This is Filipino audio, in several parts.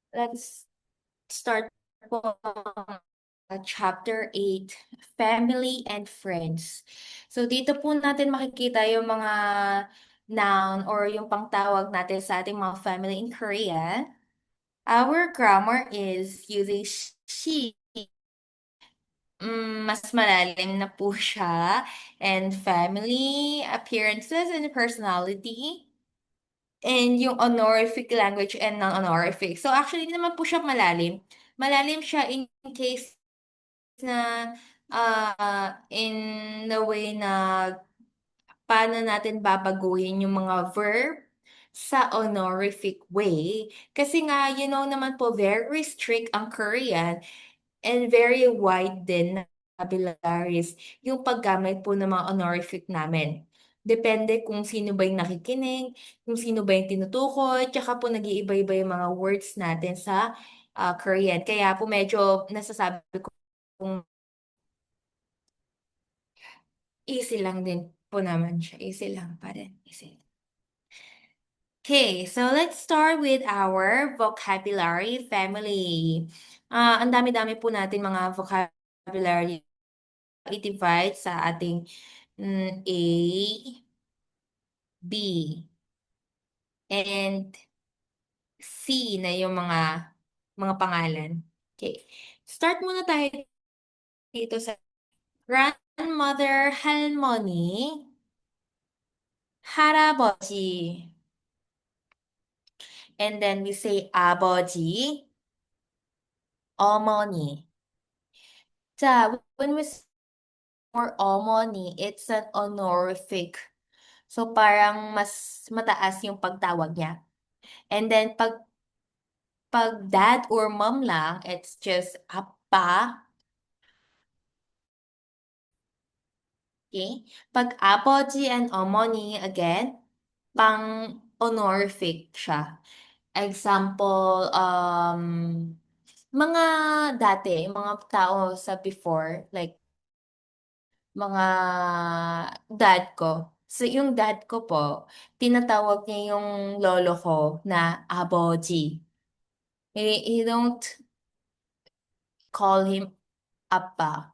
Let's start po chapter 8, Family and Friends. So dito po natin makikita yung mga noun or yung pangtawag natin sa ating mga family in Korea. Our grammar is using she. Mas malalim na po siya. And family, appearances, and personality. And yung honorific language and non-honorific. So actually, hindi naman po siya malalim. Malalim siya in case na in the way na paano natin babaguhin yung mga verb sa honorific way. Kasi nga, you know naman po, very strict ang Korean and very wide din na vocabularies yung paggamit po ng mga honorific namin. Depende kung sino ba yung nakikinig, kung sino ba yung tinutukoy, tsaka po nag-iiba-iba yung mga words natin sa Korean. Kaya po medyo nasasabi ko kung easy lang din po naman siya. Easy lang pa rin. Easy. Okay, so let's start with our vocabulary family. Ang dami-dami po natin mga vocabulary i-divide sa ating A, B, and C na yung mga pangalan. Okay. Start muna tayo dito sa grandmother, 할머니, 할아버지. And then we say 아버지, 어머니. 자, when we say for 어머니, it's an honorific. So parang mas mataas yung pagtawag niya. And then pag dad or mom lang, it's just apa. Okay? Pag apoji and omoni, again, pang honorific siya. Example, mga dati, mga tao sa before, like, mga dad ko. So, yung dad ko po, tinatawag niya yung lolo ko na aboji. He don't call him appa.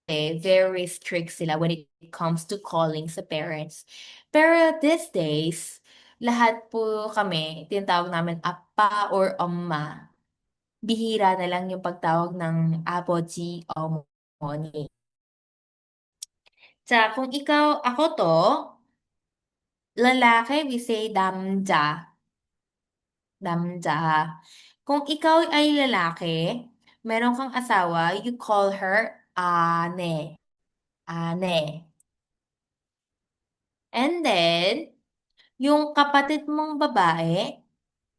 Very strict sila when it comes to calling sa parents. Pero these days, lahat po kami, tinatawag namin appa or 엄마. Bihira na lang yung pagtawag ng apoji o moni. Kung ako to, lalaki, we say damja. Damja. Kung ikaw ay lalaki, meron kang asawa, you call her ane. Ane. And then, yung kapatid mong babae,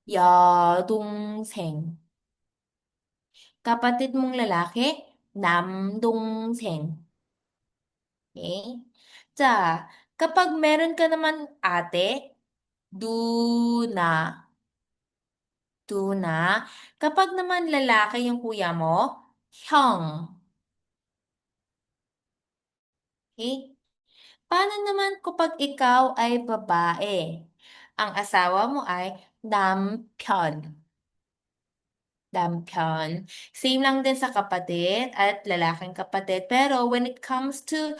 여동생. Kapatid mong lalaki, 남동생. Okay? Kapag meron ka naman ate, duna. Duna. Kapag naman lalaki yung kuya mo, 형. Okay? Paano naman kapag ikaw ay babae? Ang asawa mo ay 남편. 남편. Same lang din sa kapatid at lalaking kapatid. Pero when it comes to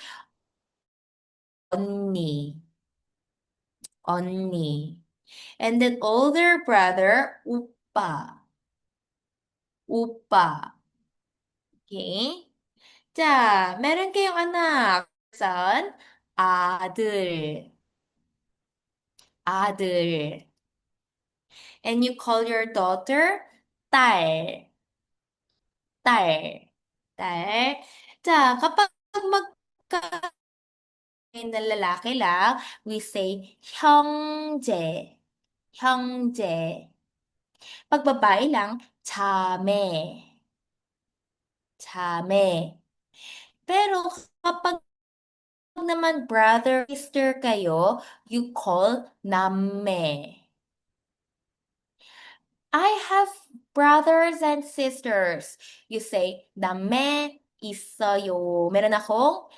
언니, 언니. And then older brother, 오빠, 오빠. Okay? Meron kayong anak. Son, 아들, 아들. And you call your daughter, 딸, 딸, 딸. Kapag magka na lalaki lang, we say 형제, 형제. Pag babae lang, 자매, 자매. Pero kapag naman brother, sister kayo, you call 남매. I have brothers and sisters. You say, 남매 있어요. Meron akong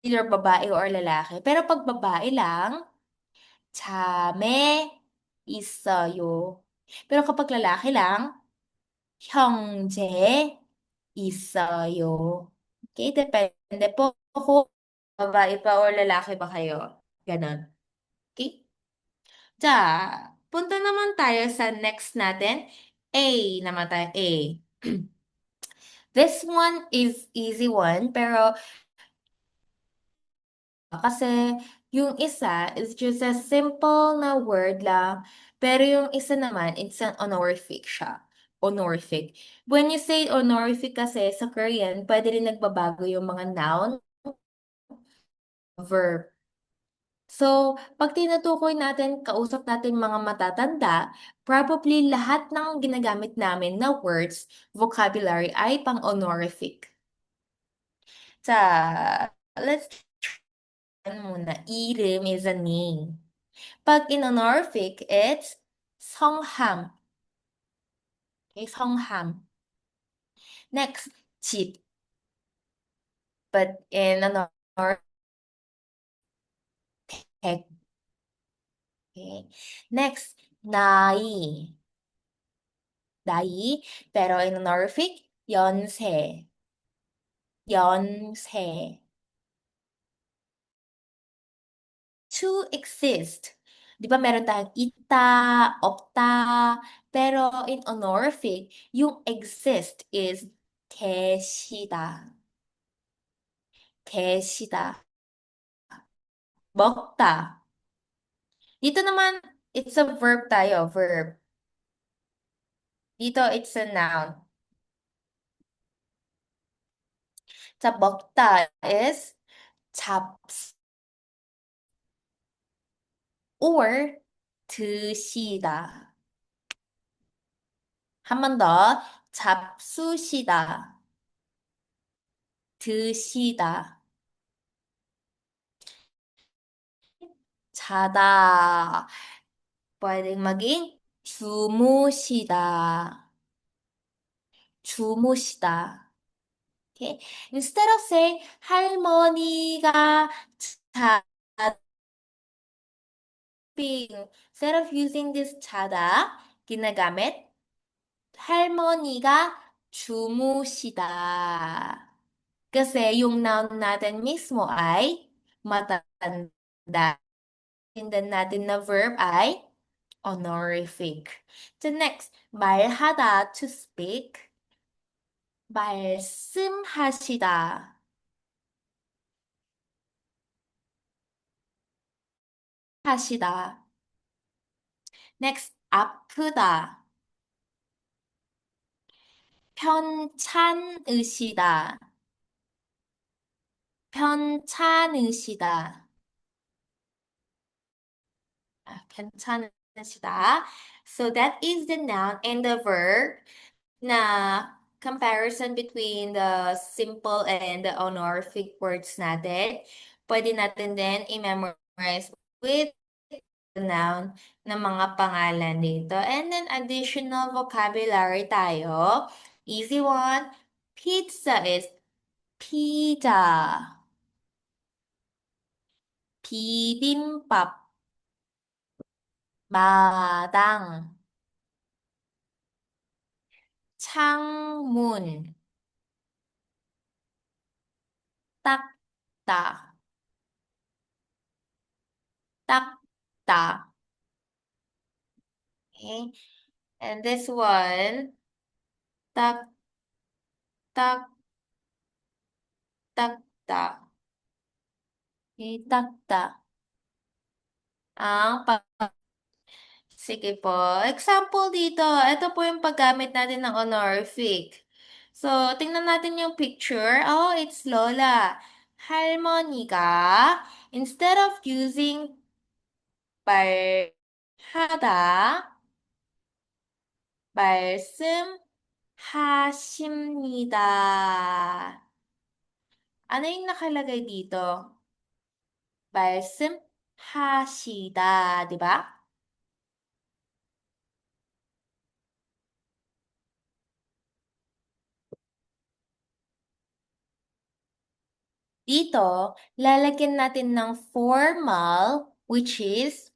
either babae or lalaki. Pero pag babae lang, 자매 있어요. Pero kapag lalaki lang, 형제 있어요. Okay, depende po kung babae pa or lalaki ba kayo. Ganon. Okay? Ja, punta naman tayo sa next natin. A naman tayo. A. This one is easy one, pero kasi yung isa is just a simple na word lang, pero yung isa naman, it's an honorific siya. Honorific. When you say honorific kasi sa Korean, pwede rin nagbabago yung mga noun, verb. So, pag tinutukoy natin, kausap natin mga matatanda, probably lahat ng ginagamit namin na words, vocabulary ay pang honorific. Sa, let's try muna. Irim is a name. Pag in honorific, it's 성함. Okay, 성함. Next, 집. But in honorific, okay. Next, 나이. 나이. Pero in honorific, 연세. 연세. To exist. Di ba meron tayong ita, 없다, pero in honorific, yung exist is 계시다. 계시다. 먹다. Dito naman, it's a verb tayo, verb. Dito, it's a noun. Sa 먹다 is 잡 or 드시다. 한 번 더, 잡수시다. 드시다. 자다. pwedeng maging 주무시다. 주무시다. Okay? Instead of saying 할머니가 자, instead of using this 자다, ginagamit 할머니가 주무시다. Kasi yung noun natin mismo ay matanda. Tindan natin na verb ay honorific. So next, 말하다 to speak. 말씀하시다. 하시다. Next, 아프다. 편찮으시다. 편찮으시다. 괜찮으시다. So that is the noun and the verb na comparison between the simple and the honorific words natin. Pwede natin din i-memorize with the noun ng mga pangalan dito. And then additional vocabulary tayo. Easy one. Pizza is pizza. 비빔밥, 마당, 창문, 딱다, 딱다. Okay. And this one, tak, tak, takta. Okay, takta. Ang Sige po. Example dito, ito po yung paggamit natin ng honorific. So, tingnan natin yung picture. Oh, it's Lola. 할머니가 instead of using 말하다, 말씀하십니다. Ano yung nakalagay dito? 말씀하시다, di ba? Dito, lalagyan natin ng formal, which is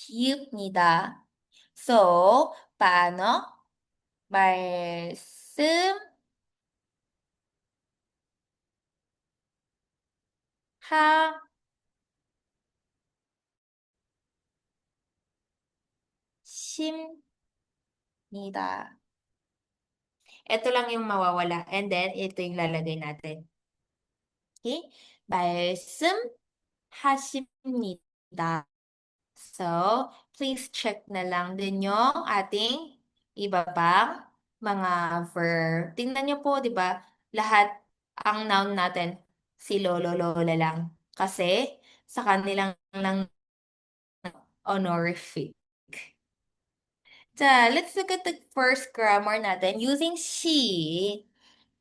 피읍니다. So, paano? 말씀하십니다. Ito lang yung mawawala. And then, ito yung lalagay natin. Okay? 말씀하십니다. So, please check na lang din yung ating iba pang mga verb. Tingnan nyo po, di ba? Lahat ang noun natin, si lolo, lola lang. Kasi, sa kanilang lang honorific. So, let's look at the first grammar natin using she.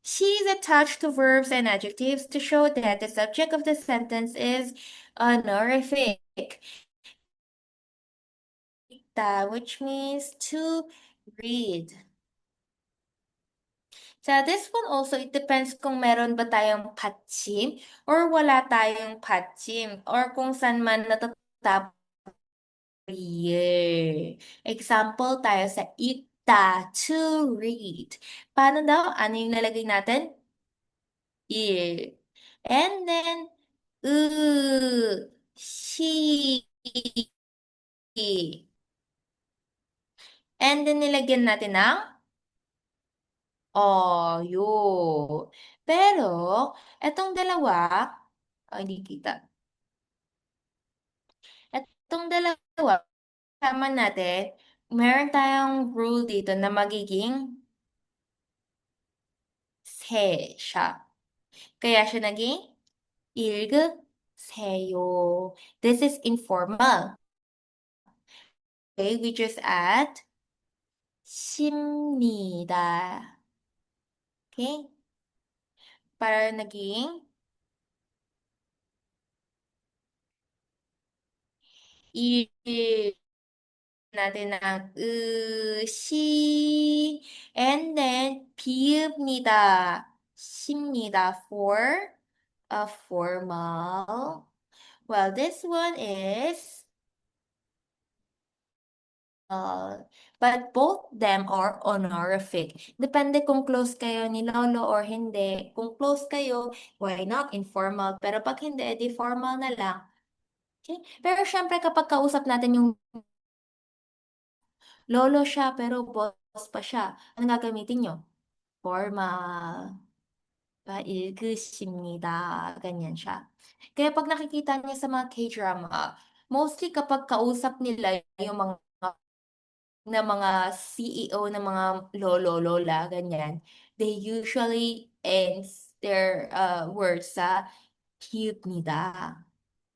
She is attached to verbs and adjectives to show that the subject of the sentence is honorific, which means to read. So this one also, it depends kung meron ba tayong patchim or wala tayong patchim or kung saan man natatapos year. Example tayo sa ita, to read. Paano daw? Ano yung lalagay natin? Year. And then, she. And then nilagyan natin ng oyo. Pero, etong dalawa, hindi kita. Etong dalawa, tama natin, meron tayong rule dito na magiging se siya. Kaya siya naging 읽으세요. This is informal. Okay, we just add 십니다. Okay? Para naging il natin ng and then 비읍니다. 십니다 for a formal. Well, this one is but both them are honorific. Depende kung close kayo ni Lolo or hindi. Kung close kayo, why not informal? Pero pag hindi, di formal na lang. Okay? Pero syempre kapag kausap natin yung lolo siya pero boss pa siya, ano gagamitin nyo? Formal. Ba, 읽으십니다. Ganyan siya. Kaya pag nakikita niya sa mga K-drama, mostly kapag kausap nila yung mga CEO ng mga lolo, lola, ganyan, they usually ends their words sa 기읍니다.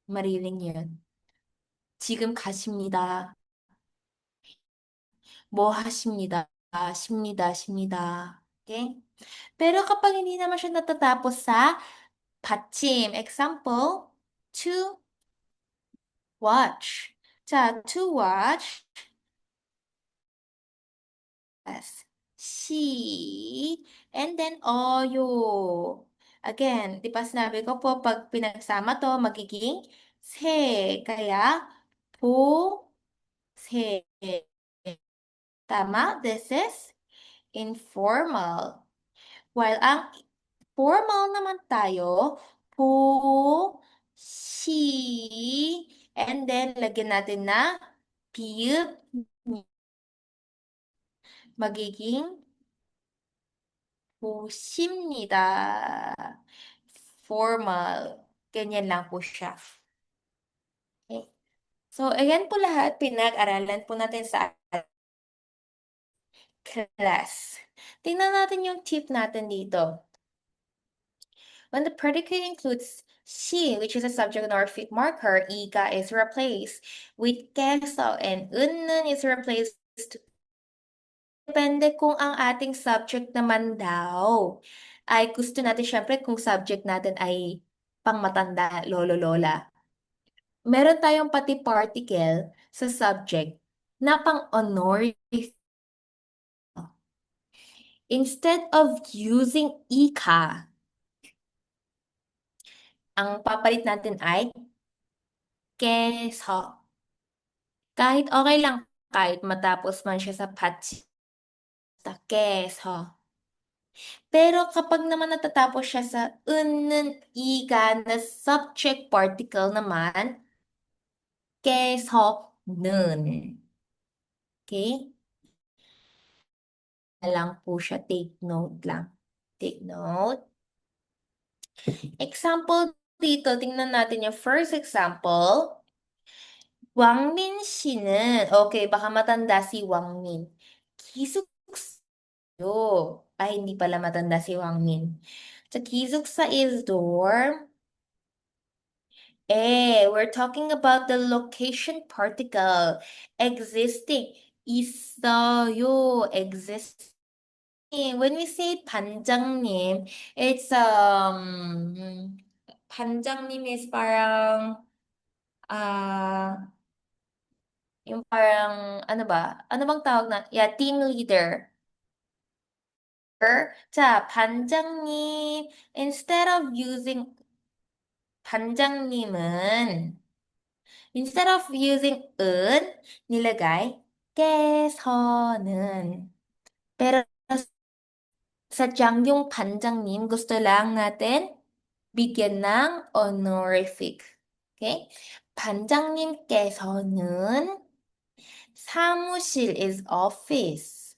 Mariling yun. 지금 가십니다. 뭐 하십니다. 십니다. Okay? Pero kapag hindi naman siya natatapos sa 받침, example, to watch. 자, to watch, yes. She, and then oyo. Again, di ba sinabi ko po, pag pinagsama to, magiging se. Kaya, po, se. Tama? This is informal. While ang formal naman tayo, po, she, and then lagyan natin na piep, magiging 보십니다. Formal. Ganyan lang po siya. Okay. So, ayan po lahat pinag-aralan po natin sa class. Tingnan natin yung tip natin dito. When the predicate includes she, which is a subject honorific marker, iga is replaced with keso and unun is replaced. Depende kung ang ating subject naman daw ay gusto natin syempre kung subject natin ay pangmatanda, lolo, lola. Meron tayong pati particle sa subject na pang-honorific. Instead of using ika, ang papalit natin ay keso. Kahit okay lang, kahit matapos man siya sa patsi sa keso. Pero kapag naman natatapos siya sa ng iga na subject particle naman, keso는. Okay? Lang po siya. Take note lang. Take note. Example dito, tingnan natin yung first example. 왕민 씨는, okay, baka matanda si Wangmin. 기숙사요. Ay, hindi pala matanda si Wangmin. So, 기숙사 is dorm. We're talking about the location particle. Existing. 있어요. Existing. When we say 반장님, it's 반장님 is parang yung parang ano ba? Ano bang tawag na? Yeah, team leader. 자, 반장님. Instead of using 반장님은 instead of using 은 nilagay 깨서는. Pero sadyang yung 반장님 gusto lang natin bigyan ng honorific. Okay? 반장님께서는 사무실 is office.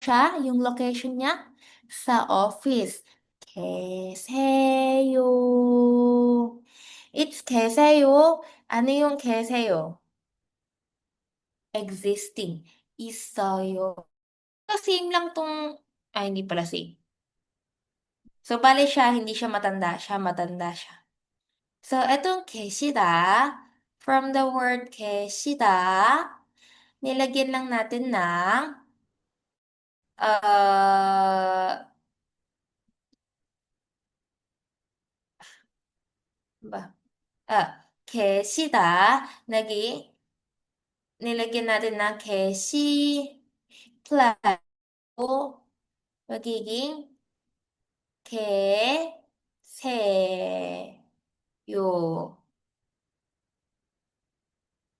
Siya, yung location niya sa office. 계세요. It's 계세요. Ano yung 계세요? Existing. 있어요. So, same lang tong, ay, hindi pala same. So, bale siya, hindi siya matanda. Siya, matanda siya. So, etong 계시다, from the word 계시다, nilagyan lang natin ng, ba? 계시다, nilagyan natin ng 계시, plus, magiging 계세요.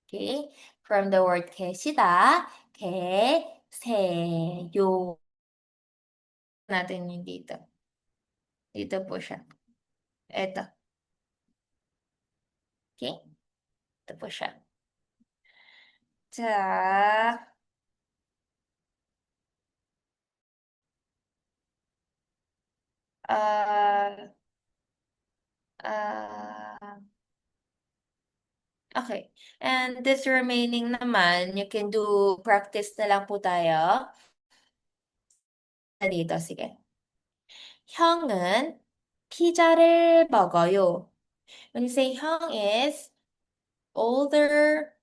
Okay? From the word 계시다, 계세요. Natin yung dito. Dito po siya. Ito. Okay? Ito po siya. 자, uh, uh, okay. And this remaining naman, you can do practice na lang po tayo. Dito, sige. 형은 피자를 먹어요. When you say 형 is older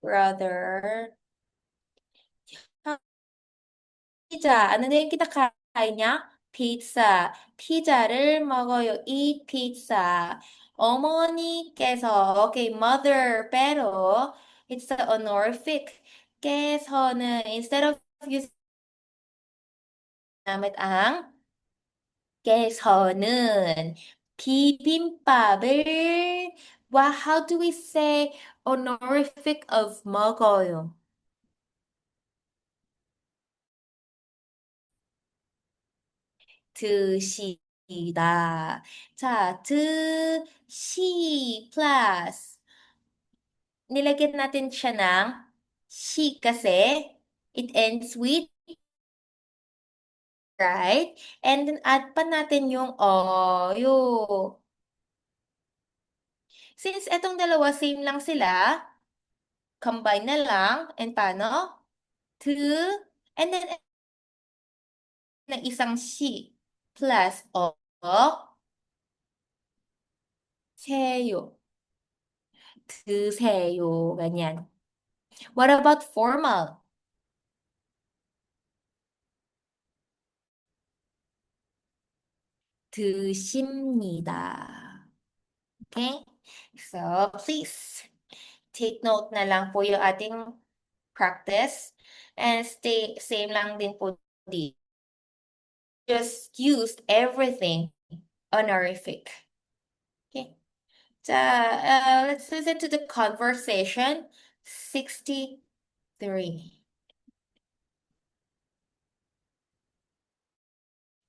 brother. 피자. Ano na yung kinakain niya? Pizza. 피자를 먹어요. Eat pizza. 어머니께서, okay, mother, pero it's the honorific. 께서는 instead of using namit ang 께서는 비빔밥을 how do we say honorific of 먹어요? 드시다. 자, 드시 plus nilagyan natin siya ng she kasi it ends with right? And then add pa natin yung oyo. Since etong dalawa same lang sila, combine na lang and paano? To and then ng isang she plus 세요. 드세요. ganyan. What about formal? 드십니다. Okay? So, please take note na lang po yung ating practice and stay same lang din po dito. Just used everything honorific. Okay? 자, let's listen to the conversation. 63.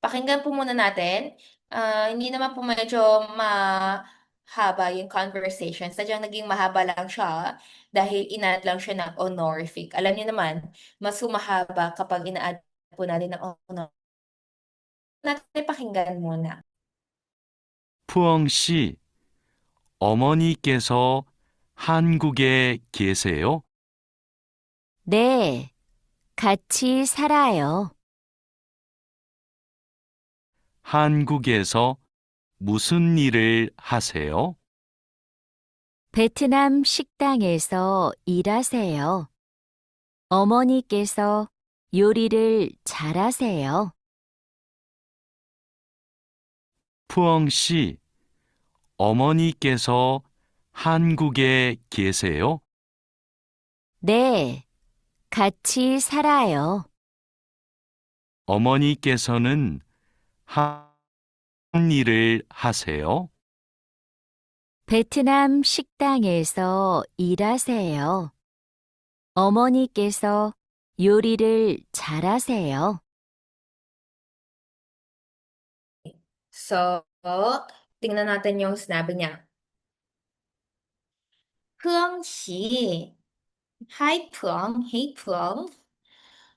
Pakinggan po muna natin. Hindi naman po medyo mahaba yung conversation. Sadyang naging mahaba lang siya dahil inadd lang siya ng honorific. Alam niyo naman, mas humahaba kapag ina-add po natin ng honorific. Natin pakinggan muna. 푸엉 씨, 어머니께서 한국에 계세요? 네, 같이 살아요. 한국에서 무슨 일을 하세요? 베트남 식당에서 일하세요. 어머니께서 요리를 잘하세요. 푸엉 씨, 어머니께서 한국에 계세요? 네, 같이 살아요. 어머니께서는 무슨 일을 하세요? 베트남 식당에서 일하세요. 어머니께서 요리를 잘하세요. So, tingnan natin yung sinabi niya. Puang Xi. Hi, Puang. Hey, Puang.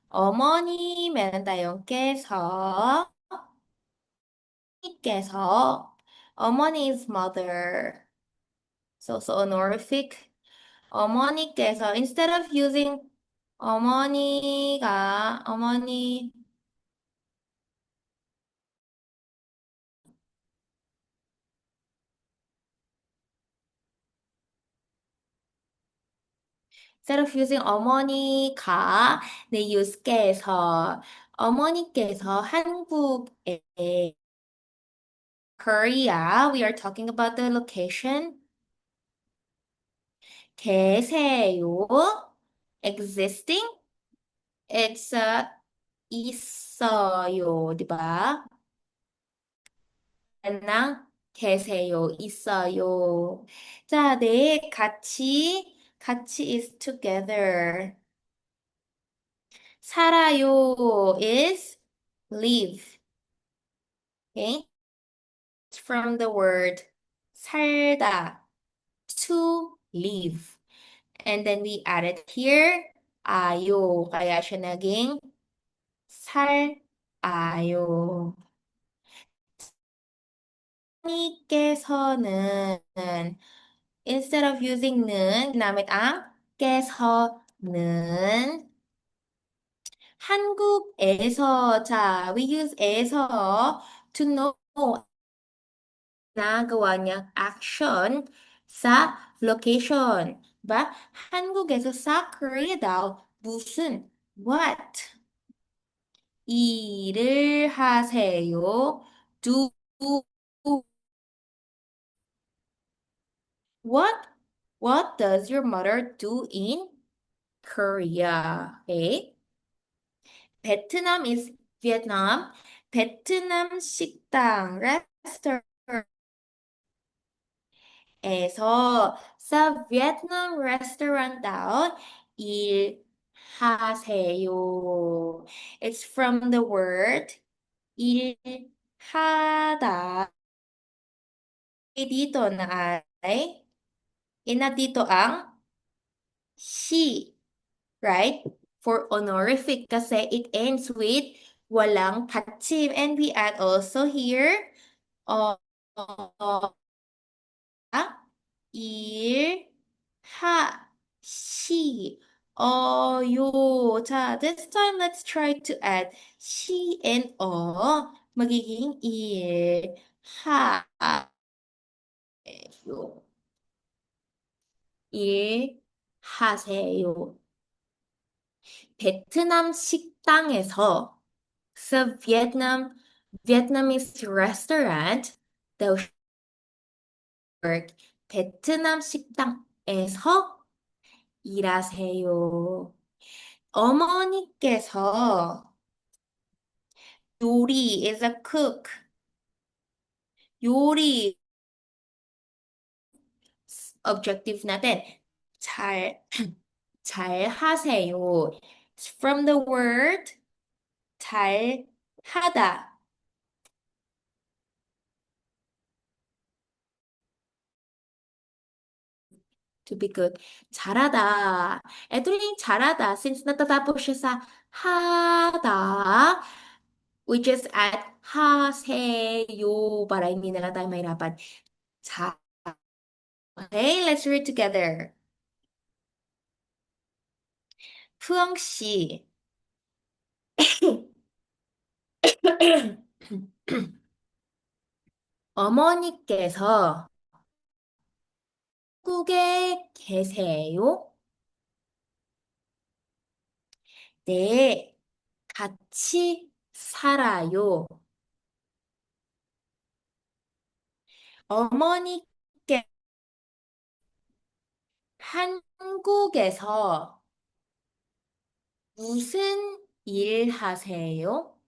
어머니, meron tayong keso. Keso. 어머니 is mother. So honorific. 어머니께서, instead of using 어머니, instead of using 어머니가, they use 께서. 어머니께서 한국에, Korea, we are talking about the location. 계세요, existing, it's 있어요, diba? 랑 계세요, 있어요. 자, 네, 같이 is together. 살아요 is live. Okay? It's from the word 살다, to live. And then we added here, 아요. Kaya siya naging 살아요. 님께서는 instead of using 는 ginamit ang 께서는 한국에서 자 we use 에서 to know nagawa niyang action sa location. Ba? 한국에서 sa Korea daw 무슨 what 일을 하세요? Do what what does your mother do in Korea? Okay. 베트남 is Vietnam. 베트남 식당, restaurant에서 sa Vietnam restaurant daw 일하세요. It's from the word 일하다. Dito na ay dito ang she, right? For honorific kasi it ends with walang passive. And we add also here, uh, 일, 하, 시, 요. 자, this time let's try to add she and magiging 일, 하, 요. 일, 하세요. 베트남 식당에서 sa Vietnamese restaurant daw siya work. 베트남 식당에서 일하세요. 어머니께서 요리 is a cook. 요리 objective natin. 잘, 잘 하세요. It's from the word 잘 하다. To be good. 잘하다. Ito rin yung 잘하다. Since natatapos siya sa hada, we just add haseyo para hindi na lang tayo mahirapan. 자, okay, let's read together. 푸영 씨. 어머니께서 한국에 계세요? 네, 같이 살아요. 어머니께 한국에서 무슨 일 하세요?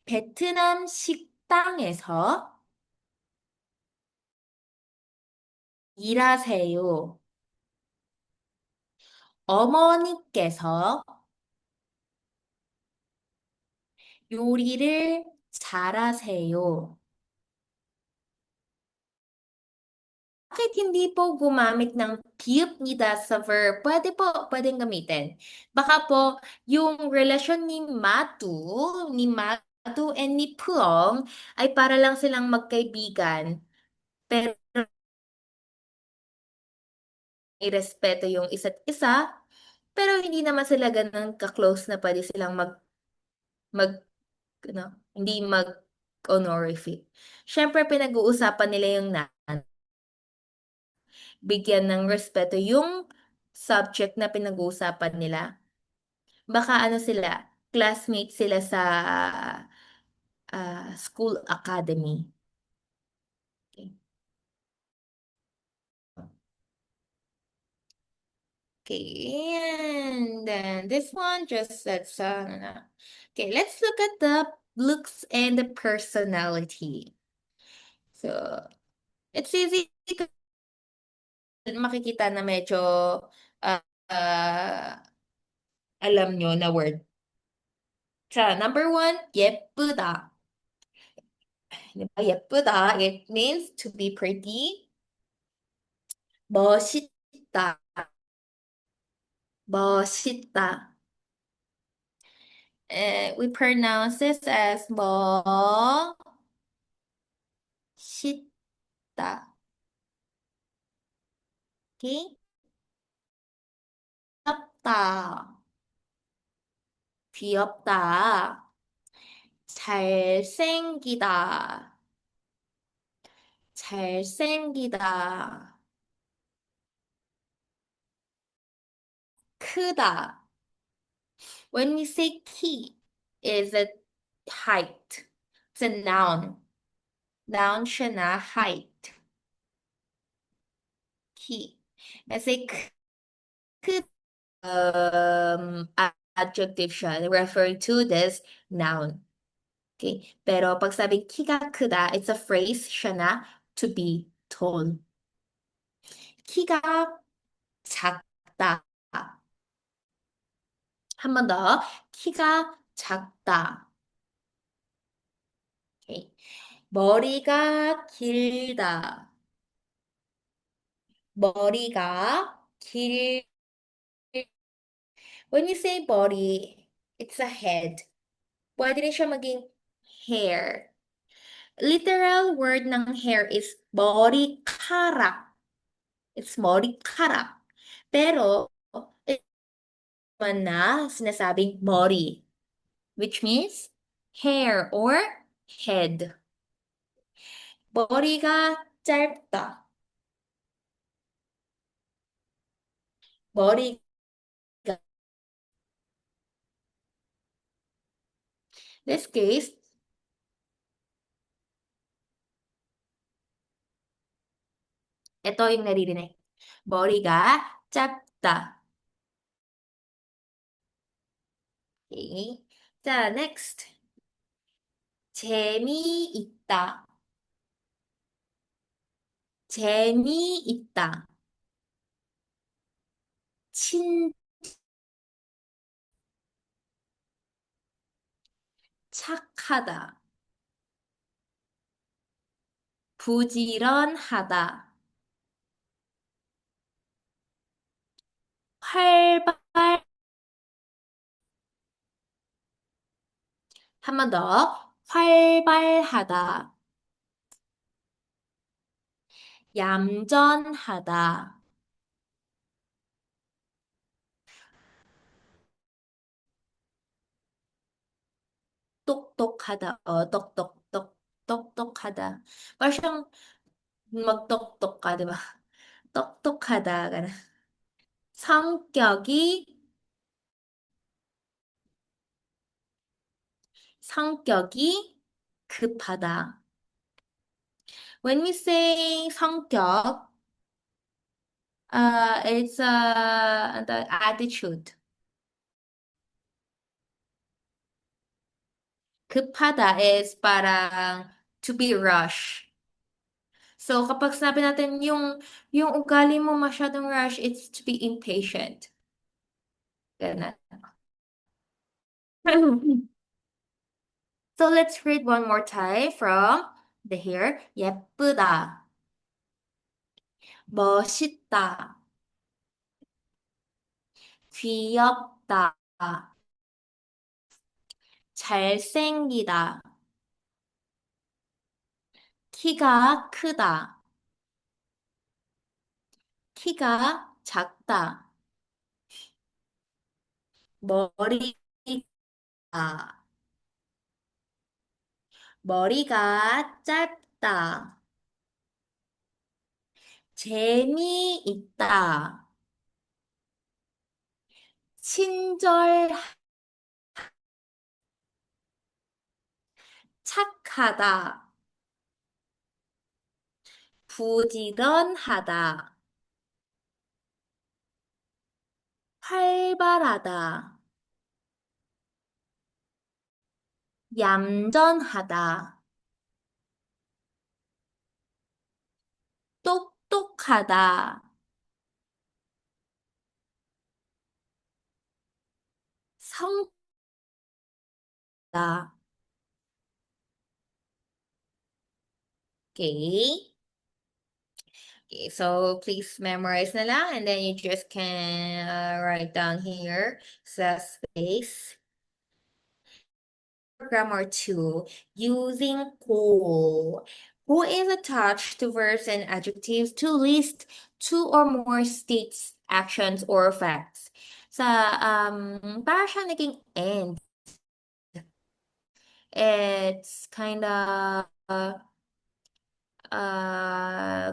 베트남 식당에서 일하세요. 어머니께서 요리를 잘하세요. Bakit hindi po gumamit ng piyupnida sa verb? Pwede po, pwedeng gamitin. Baka po, yung relasyon ni Matu and ni Puong ay para lang silang magkaibigan. Pero irespeto yung isa't isa. Pero hindi naman sila ganun ka-close na pwede silang mag, hindi mag-honorific. Siyempre, pinag-uusapan nila yung bigyan ng respeto yung subject na pinag-uusapan nila. Baka ano sila, classmates sila sa school academy. Okay. Okay, and then this one just said sana. Okay, let's look at the looks and the personality. So, it's easy makikita na medyo uh, uh, alam nyo na word. 자, number one, 예쁘다. 예쁘다, it means to be pretty. 멋있다, 멋있다. We pronounce this as 멋있다. Okay? 귀엽다, 귀엽다. 잘생기다, 잘생기다. 크다. When we say 키, is a height. It's a noun. Noun siya na height. 키. I say 크, adjective siya, referring to this noun. Okay? Pero pag sabing 키가 크다, it's a phrase siya na to be tall. 키가 작다. 한 번 더. 키가 작다. Okay. 머리가 길다. 머리가 길. When you say body, it's a head. Pwede rin siya maging hair. Literal word ng hair is 머리카락. It's 머리카락. Pero, ito naman na sinasabing 머리, which means hair or head. 머리가 짧다. 머리가 this case, ito yung naririnig. 머리가 짧다. Okay. 자, next. 재미있다. 재미있다. 친, 착하다. 부지런하다. 활발, 한 번 더. 활발하다. 얌전하다. 똑똑하다. 똑똑하다. Parang siyang magtoktok ka, di ba? 똑똑하다. ganun. 성격이, 성격이 급하다. When we say 성격, it's the attitude. 급하다 is parang to be rush. So kapag sinabi natin yung ugali mo masyadong rush, it's to be impatient. Ganun. So let's read one more time from the here. 예쁘다, 멋있다, 귀엽다, 잘생기다, 키가 크다, 키가 작다, 머리가, 머리가 짧다, 재미있다, 친절하다, 착하다, 부지런하다, 활발하다, 얌전하다, 똑똑하다, 성다. Okay. Okay, so please memorize na lang and then you just can write down here sa space. Grammar 2, using ko. Ko is attached to verbs and adjectives to list two or more states, actions, or facts. Sa, para siya naging end. It's kind of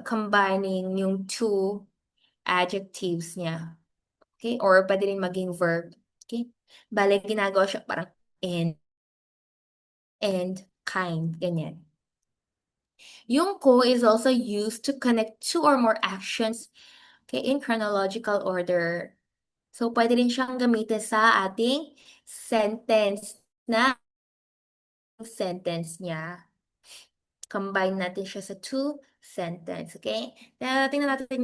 combining yung two adjectives niya. Okay? Or pwede rin maging verb. Okay? Bale, ginagawa siya parang and, kind. Ganyan. Yung ko is also used to connect two or more actions, okay, in chronological order. So, pwede rin siyang gamitin sa ating sentence na sentence niya. Combine natin siya sa two sentence, okay? Kaya tingnan natin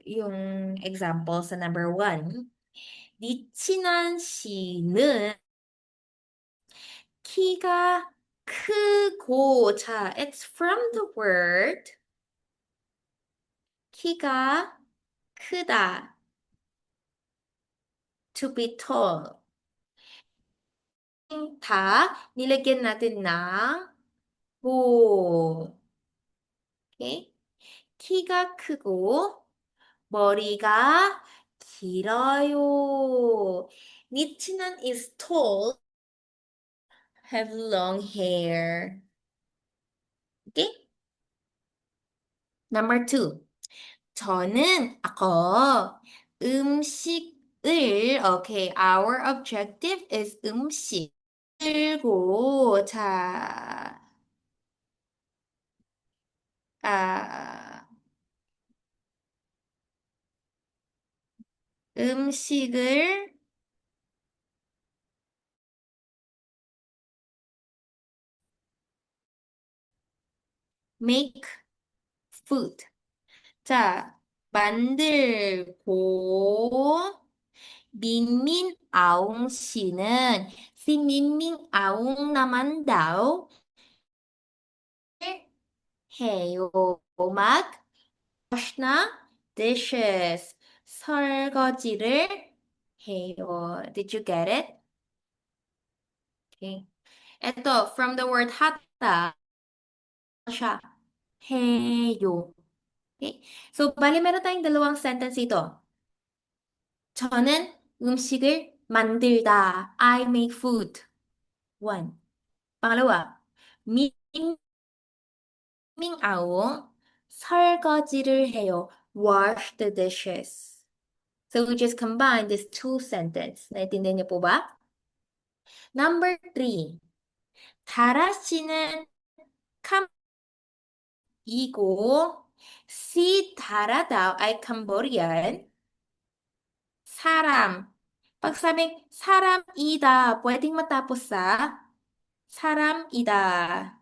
yung example sa number 1. 니친한 씨는 키가 크고, 자, it's from the word 키가 크다, to be tall. 다 nilagyan natin ng 고. Okay? 키가 크고 머리가 길어요. 니치는 is tall, have long hair. Okay? Number 2. ako, 음식을, okay, our objective is 음식. 들고, 자, 아, 음식을 make food. 자, 만들고 민민아웅 씨는 si 민민아웅 naman daw 해요. mag wash na dishes. 설거지를 해요. Did you get it? Okay. Ito, from the word 하다 siya. 해요. Okay. So, bali meron tayong dalawang sentence ito. 저는 음식을 만들다. I make food. One. pangalawa, 민민아웅 설거지를 해요. Wash the dishes. So we just combine these two sentences. 나이intindihan niyo po ba? Number three. 다라 씨는 이고 si 다라 daw ay Cambodian 사람. Pag sabing 사람이다, pwedeng matapos sa 사람이다.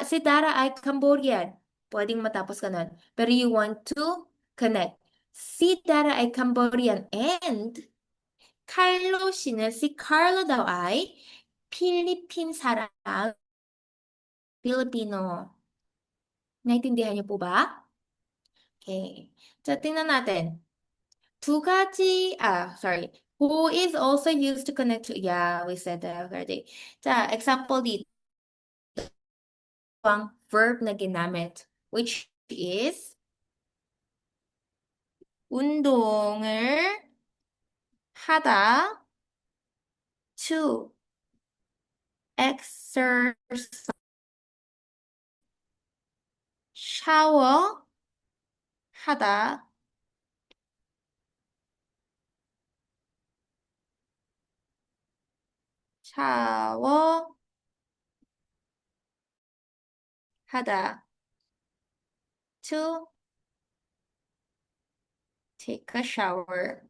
Si Dara ay Cambodian. Pwedeng matapos ka nun. Pero you want to connect. Si Dara ay Cambodian and Carlo 씨는 si Carlo daw ay Philippine saram, Filipino. Naintindihan niyo po ba? Okay. 자, tingnan natin. Sorry. Who is also used to connect to, yeah, we said that already. 자, example dito. Ang verb na ginamit, which is 운동을 하다, to exercise, 샤워 하다, 샤워 하다, to take a shower.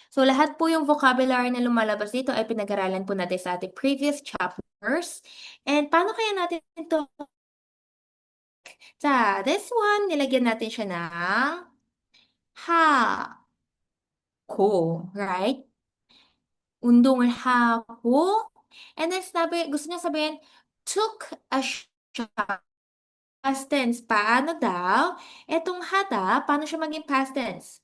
So, lahat po yung vocabulary na lumalabas dito ay pinag-aralan po natin sa ating previous chapters. And paano kaya natin ito? 자, this one, nilagyan natin siya ng ha, ko, right? 운동을 하고, and then gusto niya sabihin, took a shower. Past tense, paano daw? Etong hada, paano siya maging past tense?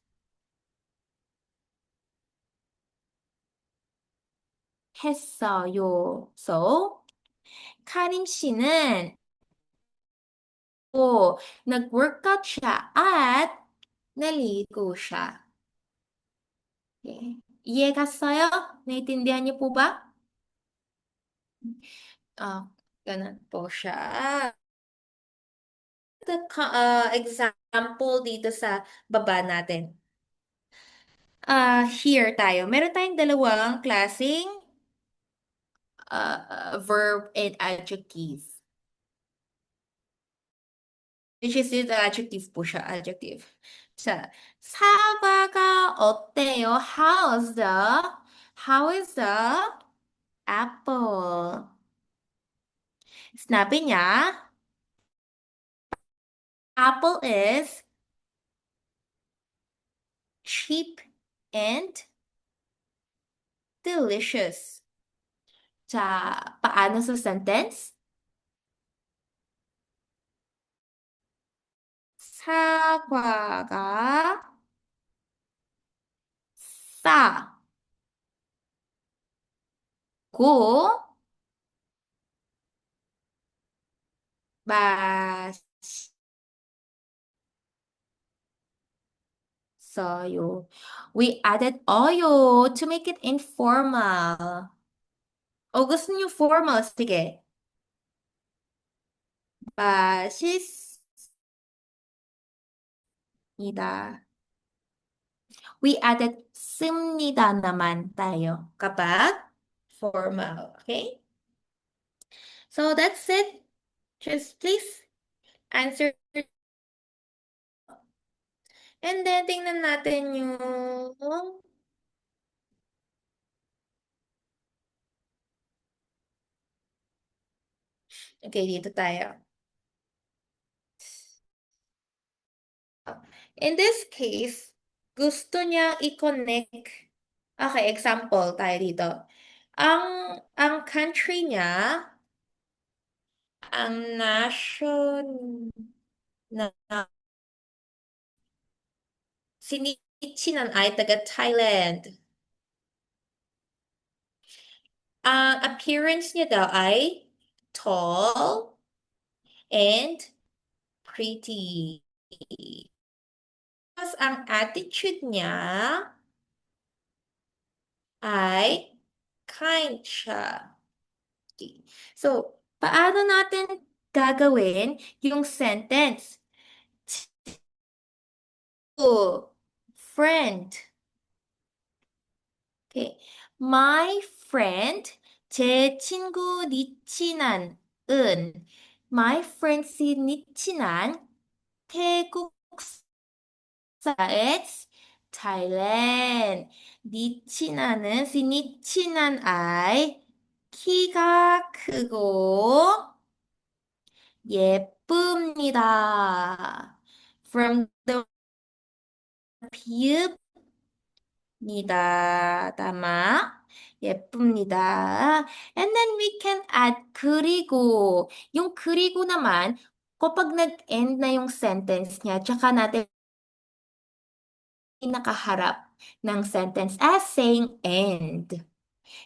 했어요. So, 카림 씨는 nag-workout siya at naligo siya. Okay. 이해갔어요? 나이intindihan niyo po ba? Ganun po siya. The example dito sa baba natin. Here tayo. Meron tayong dalawang klaseng verb and adjective. Which is the adjective po siya, adjective. 자, 사과가 어때요? How is the apple? Sinabi niya, apple is cheap and delicious. 자, paano sa sentence? 사과가 싸고 맛있어요. We added oyo to make it informal. O gusto niyo formal? Sige. 맛있습니다. We added 씁니다 naman tayo kapag formal. Okay? So that's it. Just please answer. And then, tingnan natin yung Okay, dito tayo. In this case, gusto niya i-connect. Okay, example tayo dito. Ang country niya, ang nation na sinichinan ay taga Thailand. Ang appearance niya daw ay tall and pretty. Tapos ang attitude niya ay kind siya. Okay. So, paano natin gagawin yung sentence? To friend. Okay. My friend, 제 친구 니치난은 my friend si 니치난 태국 it's Thailand. 니치난은 si 니치난 ay 키가 크고 예쁩니다. From the 비읍니다. tama? 예쁩니다. And then we can add 그리고. yung 그리고 naman, kapag nag-end na yung sentence niya, tsaka natin nakaharap ng sentence as saying end.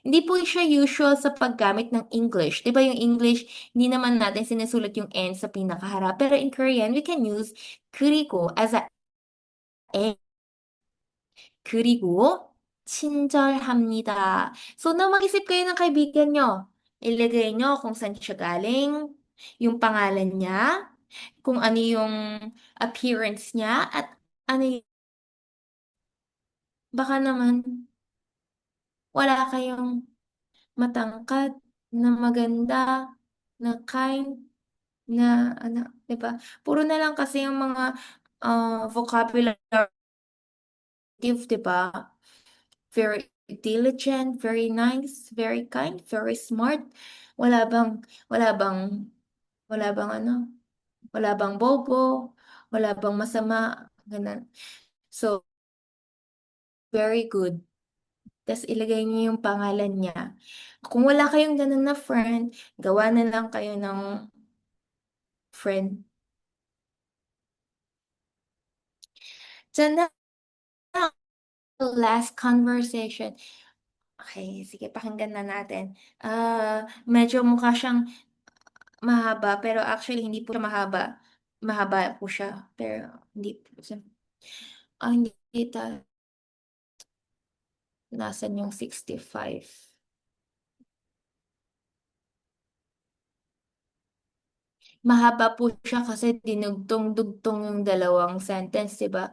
Hindi po siya usual sa paggamit ng English. 'Di ba yung English, hindi naman natin sinusulat yung end sa pinakaharap. Pero in Korean, we can use 그리고 as a end. 그리고 친절합니다. So, na mag-isip kayo ng kaibigan nyo. Ilagay nyo kung saan siya galing, yung pangalan niya, kung ano yung appearance niya, at ano baka naman wala kayong matangkad, na maganda, na kind, na ano, 'di ba? Puro na lang kasi yung mga vocabulary, 'di ba? Very diligent, very nice, very kind, very smart. Wala bang wala bang wala bang ano, wala bang bobo, wala bang masama, ganun. So, very good. Tas ilagay niyo yung pangalan niya. Kung wala kayong ganun na friend, gawa na lang kayo ng friend. Diyan na last conversation. Okay, sige, pakinggan na natin. Medyo mukha siyang mahaba, pero actually hindi po siya mahaba. Mahaba po siya, pero hindi po siya. Hindi ta. Nasaan yung 65? Mahaba po siya kasi dinugtong-dugtong yung dalawang sentence, di ba?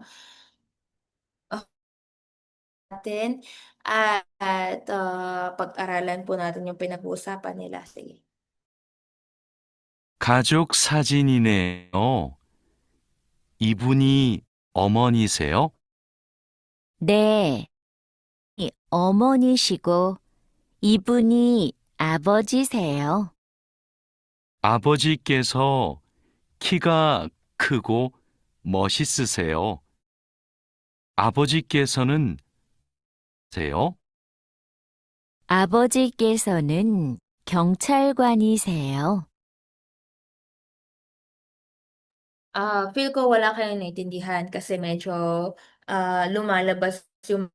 Okay, natin at pag-aralan po natin yung pinag-uusapan nila. Sige. 가족 사진이네요. 이분이 어머니세요? 네, 어머니시고 이분이 아버지세요. 아버지께서 키가 크고 멋있으세요. 아버지께서는 세요? 아버지께서는 경찰관이세요. Feel ko wala kayong naintindihan kasi medyo lumalabas yung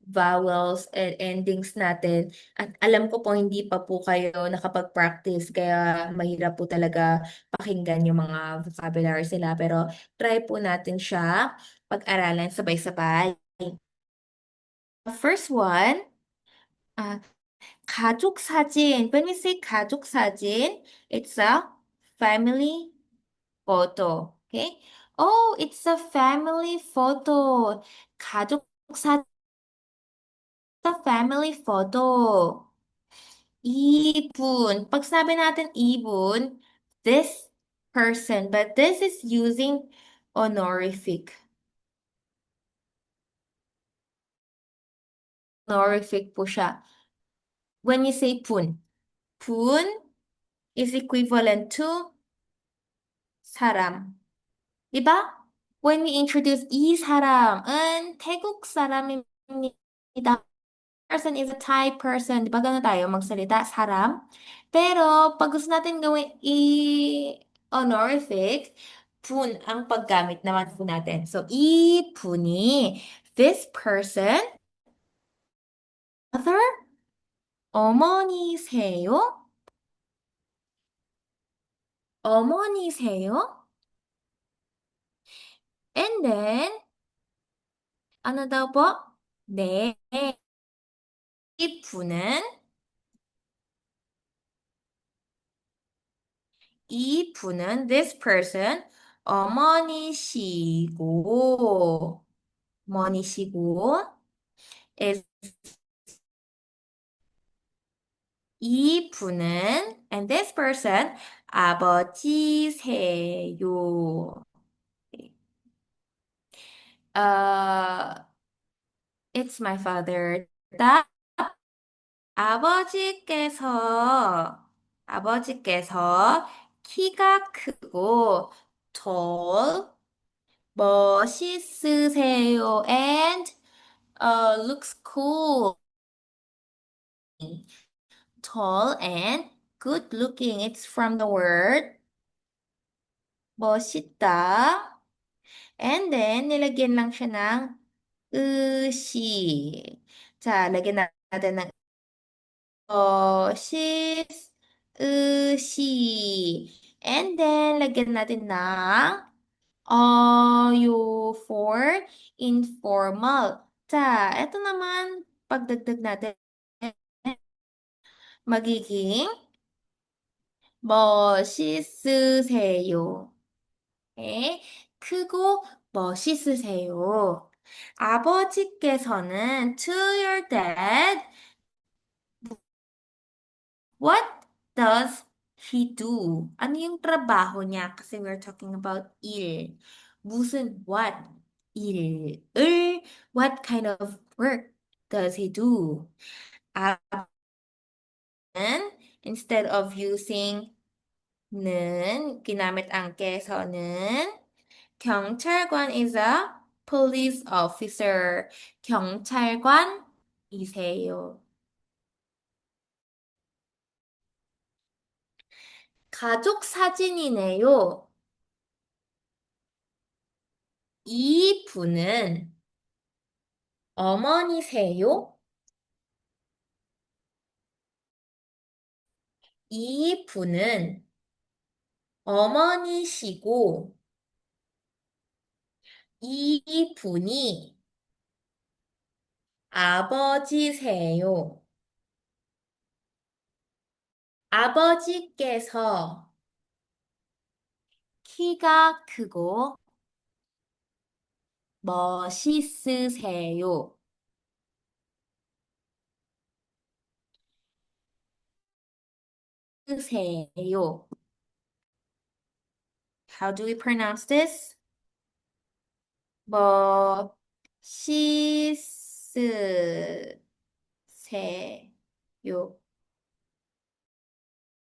vowels and endings natin. At alam ko po hindi pa po kayo nakapag-practice kaya mahirap po talaga pakinggan yung mga vocabulary sila. Pero try po natin siya pag-aralan sabay-sabay. First one, uh, 가족 사진. When we say 가족 사진, it's a family photo. Okay? Oh, it's a family photo. 가족 사진, a family photo. Ibon. Pag sabi natin ibon, this person, but this is using honorific. Honorific po siya. When you say pun, pun, is equivalent to 사람. diba? When we introduce 이 사람은 태국 사람입니다. Person is a Thai person. Di ba ganun tayo magsalita? Saram. Pero, pag gusto natin gawin honorific, 분 ang paggamit naman po natin. So, 이 분이, this person, mother, 어머니세요? 어머니세요? And then, ano daw po? 네. 이 분은, this person, 어머니시고, 어머니시고, is 이 분은, and this person, 아버지세요. It's my father. 나 아버지께서 키가 크고 tall, 멋있으세요, and looks cool. Tall and good looking. It's from the word 멋있다. And then, nilagyan lang siya ng 으시. 자, lagyan natin ng 으시. And then, lagyan natin ng you for informal. 자, eto naman, pagdagdag natin, magiging 멋있으세요. 네, 크고 멋있으세요. 아버지께서는 to your dad, what does he do? Ano yung trabaho niya? Kasi we're talking about 일. 무슨 what? 일을 what kind of work does he do? 아버지는 instead of using 는 ginamit ang ke서는 경찰관 is a police officer. 경찰관이세요. 가족 사진이네요. 이 분은 어머니세요? 이 분은 어머니시고, 이 분이 아버지세요. 아버지께서 키가 크고 멋있으세요. 세요. How do we pronounce this? 멋있으세요.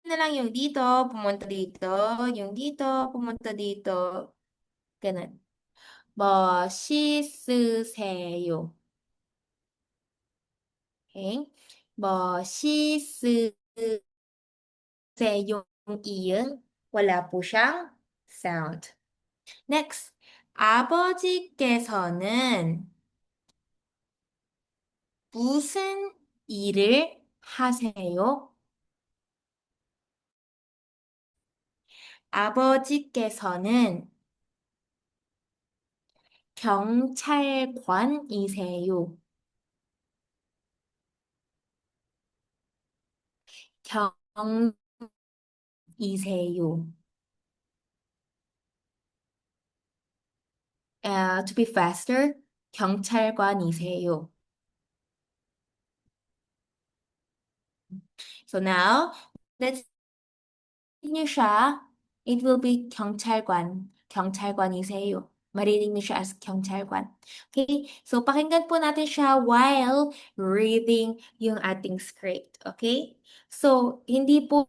na lang yung dito, pumunta dito, yung dito, pumunta dito. Ganun. 멋있으세요. Okay? 멋있으세요. Yung iyon, wala po siyang sound. Next, 아버지께서는 무슨 일을 하세요? 아버지께서는 경찰관이세요. 경이세요. To be faster, 경찰관이세요. So now, let's niyo siya. It will be 경찰관. 경찰관이세요. Marinig niyo siya as 경찰관. Okay? So, pakinggan po natin siya while reading yung ating script. Okay? So, hindi po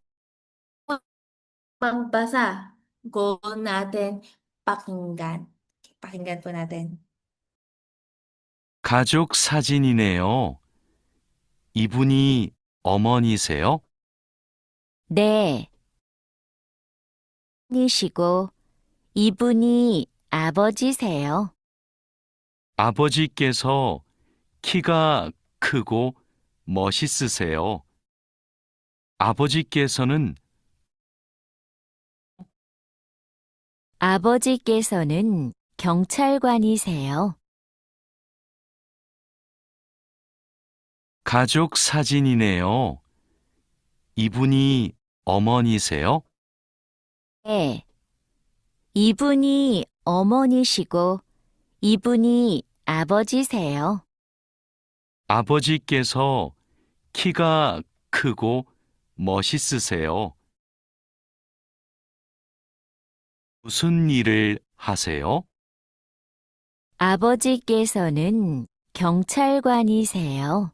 Pagbasa. Goal natin, pakinggan. Pakinggan po natin. 가족 사진이네요. 이분이 어머니세요? 네. 이시고 이분이 아버지세요. 아버지께서 키가 크고 멋있으세요. 아버지께서는 아버지께서는 경찰관이세요. 가족 사진이네요. 이분이 어머니세요? 네. 이분이 어머니시고 이분이 아버지세요. 아버지께서 키가 크고 멋있으세요. 무슨 일을 하세요? 아버지께서는 경찰관이세요.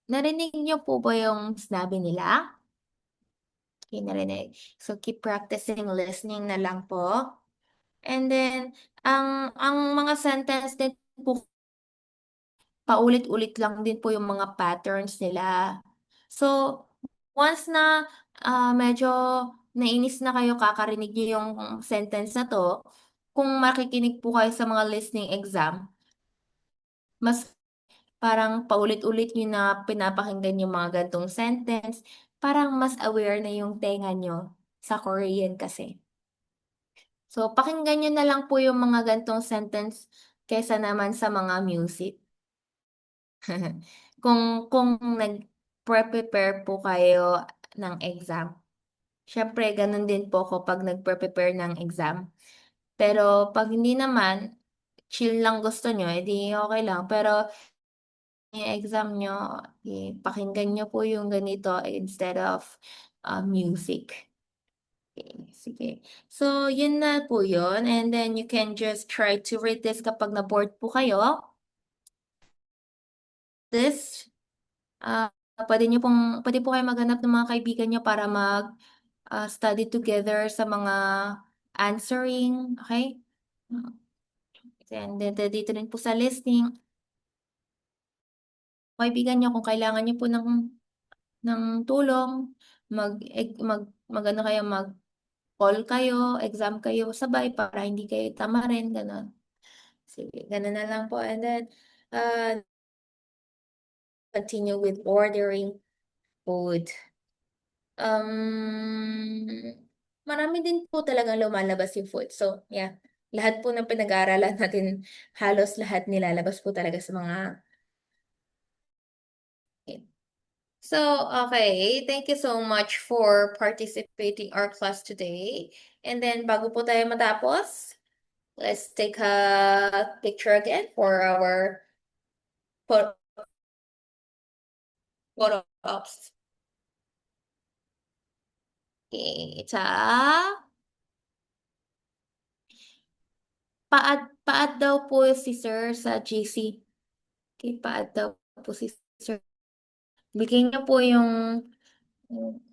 Narinig niyo po ba yung sinabi nila? Okay, narinig. So, keep practicing listening na lang po. And then, ang mga sentence din po, paulit-ulit lang din po yung mga patterns nila. So, once na medyo nainis na kayo kakarinig niyo yung sentence na to, kung makikinig po kayo sa mga listening exam, mas parang paulit-ulit niyo na pinapakinggan yung mga gantong sentence, parang mas aware na yung tenga niyo sa Korean kasi. So, pakinggan niyo na lang po yung mga gantong sentence kaysa naman sa mga music. Kung nag-prepare po kayo ng exam, syempre ganun din po ako 'pag nagpre-prepare ng exam. Pero 'pag hindi naman, chill lang gusto niyo, eh, di okey lang. Pero yung exam niyo, eh, pakinggan niyo po yung ganito instead of, music. Okey, sige. So, yun na po yun, and then you can just try to read this kapag na-bored po kayo. This puwede po kayong maghanap ng mga kaibigan niyo para study together sa mga answering, okey? And then dito rin po sa listening, kaibigan niyo kung kailangan niyo po ng tulong, mag-ano kayo, mag-call kayo, exam kayo sabay para hindi kayo tamarin, gano'n. Sige, gano'n na lang po, and then, uh, continue with ordering food. Marami din po talagang lumalabas yung food. So, yeah, lahat po ng pinag-aaralan natin, halos lahat nilalabas po talaga sa mga So, okay, thank you so much for participating our class today. And then, bago po tayo matapos, let's take a picture again for our photo photo ops. Okay, paad daw po si sir sa GC. Okay, paad daw po si sir. Bigyan niyo po yung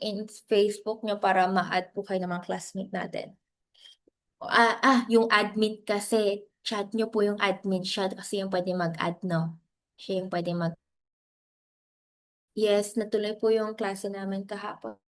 in Facebook niyo para ma-add po kayo ng mga classmate natin. Yung admin kasi, chat niyo po yung admin, siya kasi yung pwede mag-add 'no? Siya yung pwede yes, natuloy po yung klase namin kahapon.